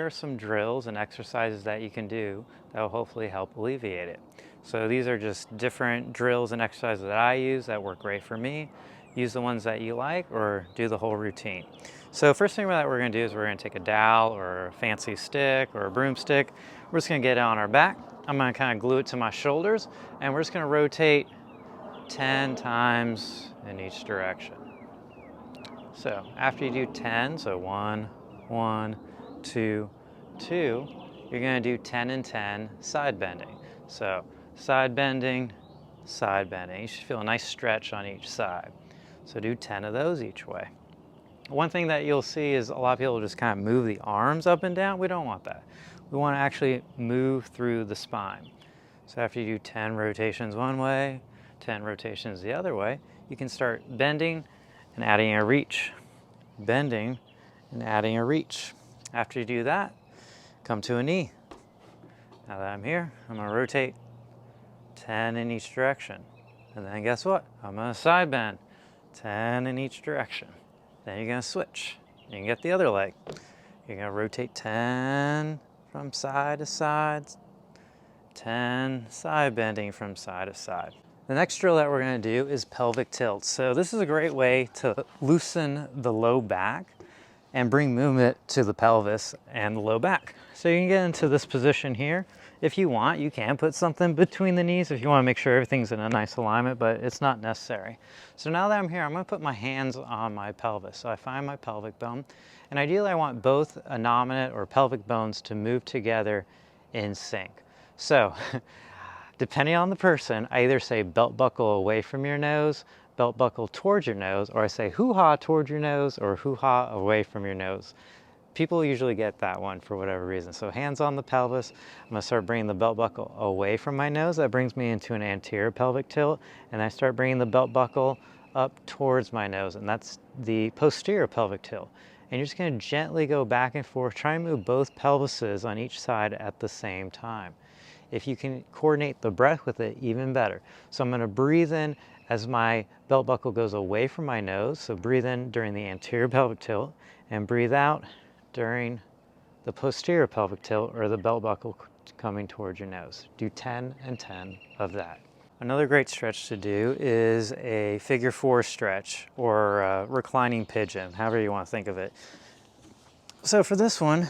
Here are some drills and exercises that you can do that will hopefully help alleviate it. So these are just different drills and exercises that I use that work great for me. Use the ones that you like or do the whole routine. So first thing that we're going to do is we're going to take a dowel or a fancy stick or a broomstick. We're just going to get it on our back. I'm going to kind of glue it to my shoulders and we're just going to rotate 10 times in each direction. So after you do 10, so 1, 1, 2, 2, you're going to do 10 and 10 side bending. So side bending, side bending. You should feel a nice stretch on each side. So do 10 of those each way. One thing that you'll see is a lot of people just kind of move the arms up and down. We don't want that. We want to actually move through the spine. So after you do 10 rotations one way, 10 rotations the other way, you can start bending and adding a reach. Bending and adding a reach. After you do that, come to a knee. Now that I'm here, I'm going to rotate 10 in each direction. And then guess what? I'm going to side bend 10 in each direction. Then you're going to switch. You can get the other leg. You're going to rotate 10 from side to side, 10 side bending from side to side. The next drill that we're going to do is pelvic tilt. So this is a great way to loosen the low back and bring movement to the pelvis and the low back. So you can get into this position here. If you want, you can put something between the knees if you want to make sure everything's in a nice alignment, but it's not necessary. So now that I'm here, I'm going to put my hands on my pelvis. So I find my pelvic bone, and ideally I want both innominate or pelvic bones to move together in sync. So depending on the person, I either say belt buckle away from your nose, belt buckle towards your nose, or I say hoo-ha towards your nose or hoo-ha away from your nose. People usually get that one for whatever reason. So hands on the pelvis, I'm going to start bringing the belt buckle away from my nose. That brings me into an anterior pelvic tilt, and I start bringing the belt buckle up towards my nose, and that's the posterior pelvic tilt. And you're just going to gently go back and forth, try and move both pelvises on each side at the same time. If you can coordinate the breath with it, even better. So I'm going to breathe in as my belt buckle goes away from my nose. So breathe in during the anterior pelvic tilt and breathe out during the posterior pelvic tilt or the belt buckle coming towards your nose. Do 10 and 10 of that. Another great stretch to do is a figure 4 stretch or a reclining pigeon, however you want to think of it. So for this one,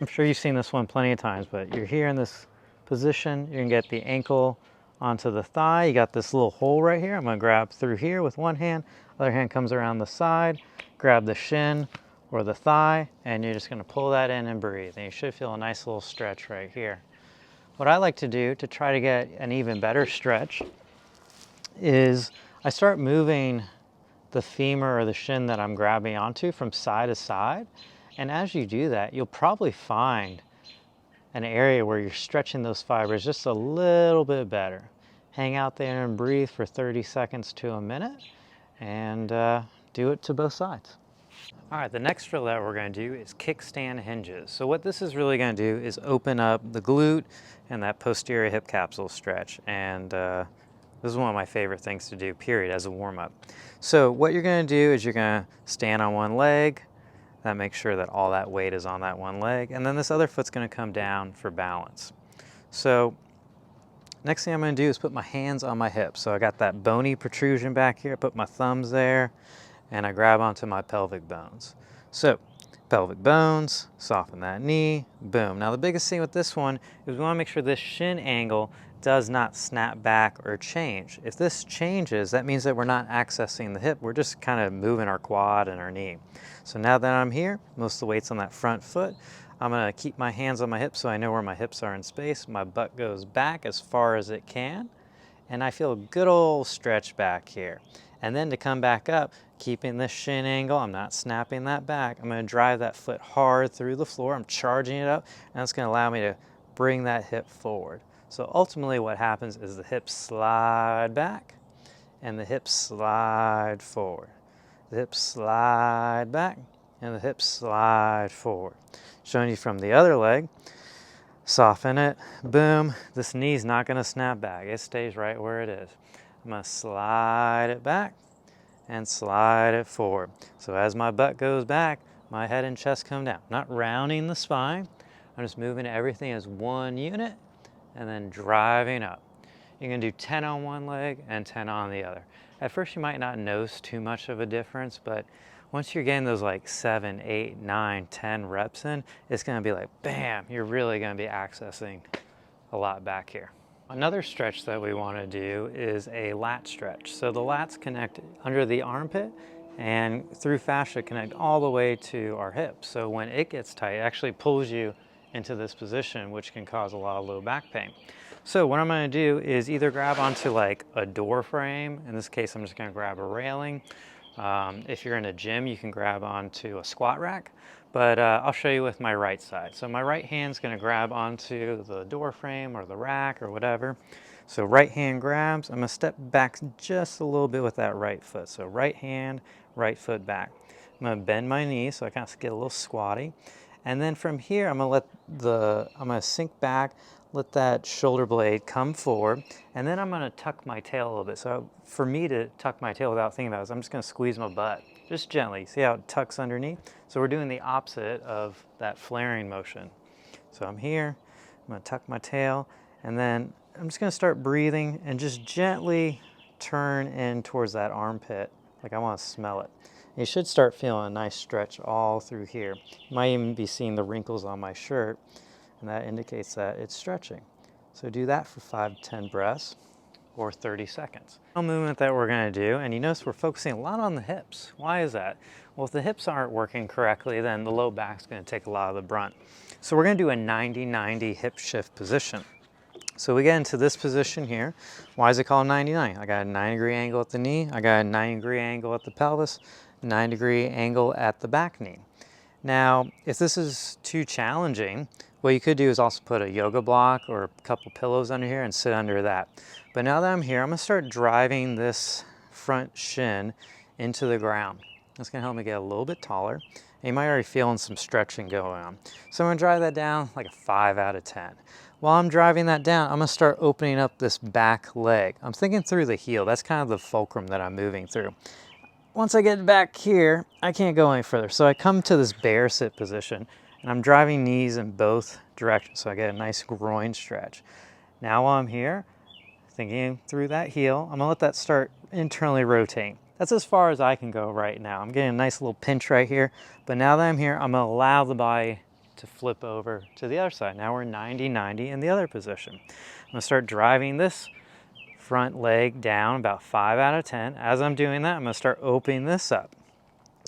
I'm sure you've seen this one plenty of times, but you're here in this position. You can get the ankle onto the thigh. You got this little hole right here. I'm going to grab through here with one hand. Other hand comes around the side, grab the shin or the thigh, and you're just going to pull that in and breathe. And you should feel a nice little stretch right here. What I like to do to try to get an even better stretch is I start moving the femur or the shin that I'm grabbing onto from side to side. And as you do that, you'll probably find an area where you're stretching those fibers just a little bit better. Hang out there and breathe for 30 seconds to a minute and do it to both sides. All right, the next drill that we're going to do is kickstand hinges. So what this is really going to do is open up the glute and that posterior hip capsule stretch. And this is one of my favorite things to do, period, as a warm-up. So what you're going to do is you're going to stand on one leg. That makes sure that all that weight is on that one leg. And then this other foot's going to come down for balance. So next thing I'm going to do is put my hands on my hips. So I got that bony protrusion back here. I put my thumbs there and I grab onto my pelvic bones. So pelvic bones, soften that knee, boom. Now the biggest thing with this one is we want to make sure this shin angle does not snap back or change. If this changes, that means that we're not accessing the hip. We're just kind of moving our quad and our knee. So now that I'm here, most of the weight's on that front foot. I'm going to keep my hands on my hips so I know where my hips are in space. My butt goes back as far as it can, and I feel a good old stretch back here. And then to come back up, keeping this shin angle, I'm not snapping that back. I'm going to drive that foot hard through the floor. I'm charging it up, and that's going to allow me to bring that hip forward. So ultimately what happens is the hips slide back and the hips slide forward. The hips slide back and the hips slide forward. Showing you from the other leg, soften it, boom. This knee's not going to snap back. It stays right where it is. I'm going to slide it back and slide it forward. So as my butt goes back, my head and chest come down. I'm not rounding the spine. I'm just moving everything as one unit and then driving up. You can do 10 on one leg and 10 on the other. At first you might not notice too much of a difference, but once you're getting those like 7, 8, 9, 10 reps in, it's gonna be like, bam, you're really gonna be accessing a lot back here. Another stretch that we wanna do is a lat stretch. So the lats connect under the armpit and through fascia connect all the way to our hips. So when it gets tight, it actually pulls you into this position, which can cause a lot of low back pain. So what I'm gonna do is either grab onto like a door frame. In this case, I'm just gonna grab a railing. If you're in a gym, you can grab onto a squat rack, but I'll show you with my right side. So my right hand's gonna grab onto the door frame or the rack or whatever. So right hand grabs, I'm gonna step back just a little bit with that right foot. So right hand, right foot back. I'm gonna bend my knees so I kind of get a little squatty. And then from here, I'm gonna sink back, let that shoulder blade come forward, and then I'm gonna tuck my tail a little bit. So for me to tuck my tail without thinking about it, I'm just gonna squeeze my butt, just gently. See how it tucks underneath? So we're doing the opposite of that flaring motion. So I'm here, I'm gonna tuck my tail, and then I'm just gonna start breathing and just gently turn in towards that armpit, like I wanna smell it. You should start feeling a nice stretch all through here. You might even be seeing the wrinkles on my shirt, and that indicates that it's stretching. So do that for 5 to 10 breaths or 30 seconds. One movement that we're gonna do, and you notice we're focusing a lot on the hips. Why is that? Well, if the hips aren't working correctly, then the low back's gonna take a lot of the brunt. So we're gonna do a 90-90 hip shift position. So we get into this position here. Why is it called 90-90? I got a 90-degree angle at the knee, I got a 90-degree angle at the pelvis, 90-degree angle at the back knee. Now, if this is too challenging, what you could do is also put a yoga block or a couple pillows under here and sit under that. But now that I'm here, I'm gonna start driving this front shin into the ground. That's gonna help me get a little bit taller. And you might already feeling some stretching going on. So I'm gonna drive that down like a 5 out of 10. While I'm driving that down, I'm gonna start opening up this back leg. I'm thinking through the heel. That's kind of the fulcrum that I'm moving through. Once I get back here, I can't go any further. So I come to this bear sit position and I'm driving knees in both directions. So I get a nice groin stretch. Now while I'm here, thinking through that heel, I'm gonna let that start internally rotating. That's as far as I can go right now. I'm getting a nice little pinch right here. But now that I'm here, I'm gonna allow the body to flip over to the other side. Now we're 90-90 in the other position. I'm gonna start driving this front leg down about 5 out of 10. As I'm doing that, I'm gonna start opening this up.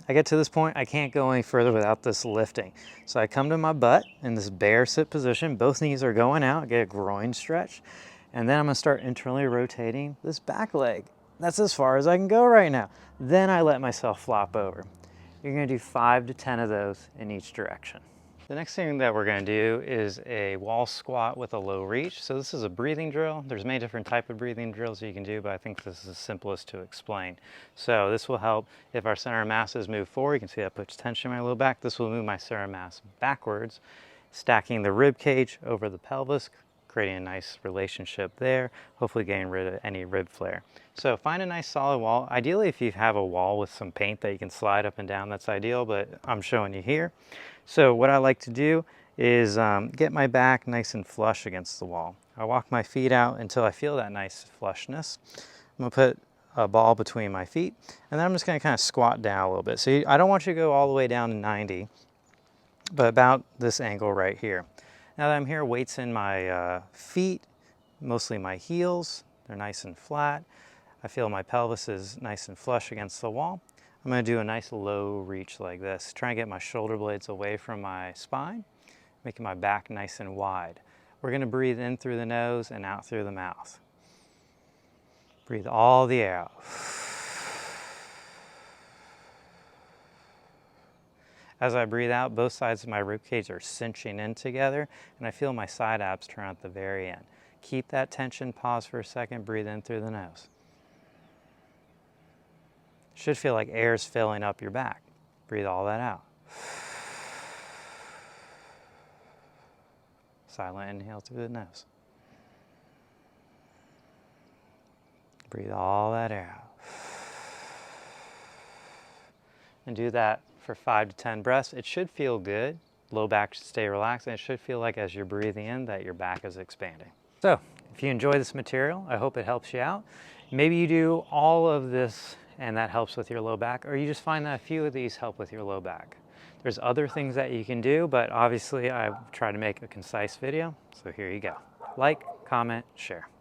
I get to this point, I can't go any further without this lifting. So I come to my butt in this bear sit position. Both knees are going out, I get a groin stretch. And then I'm gonna start internally rotating this back leg. That's as far as I can go right now. Then I let myself flop over. You're gonna do 5 to 10 of those in each direction. The next thing that we're gonna do is a wall squat with a low reach. So this is a breathing drill. There's many different types of breathing drills you can do, but I think this is the simplest to explain. So this will help if our center of mass is moved forward. You can see that puts tension in my low back. This will move my center of mass backwards, stacking the rib cage over the pelvis, creating a nice relationship there, hopefully getting rid of any rib flare. So find a nice solid wall. Ideally, if you have a wall with some paint that you can slide up and down, that's ideal, but I'm showing you here. So what I like to do is get my back nice and flush against the wall. I walk my feet out until I feel that nice flushness. I'm gonna put a ball between my feet, and then I'm just gonna kind of squat down a little bit. So I don't want you to go all the way down to 90, but about this angle right here. Now that I'm here, weights in my feet, mostly my heels. They're nice and flat. I feel my pelvis is nice and flush against the wall. I'm gonna do a nice low reach like this. Try and get my shoulder blades away from my spine, making my back nice and wide. We're gonna breathe in through the nose and out through the mouth. Breathe all the air out. As I breathe out, both sides of my ribcage are cinching in together, and I feel my side abs turn at the very end. Keep that tension, pause for a second, breathe in through the nose. Should feel like air is filling up your back. Breathe all that out. Silent inhale through the nose. Breathe all that air out. And do that for 5 to 10 breaths. It should feel good. Low back should stay relaxed, and it should feel like as you're breathing in that your back is expanding. So if you enjoy this material, I hope it helps you out. Maybe you do all of this and that helps with your low back, or you just find that a few of these help with your low back. There's other things that you can do, but obviously I try to make a concise video, so here you go. Like, comment, share.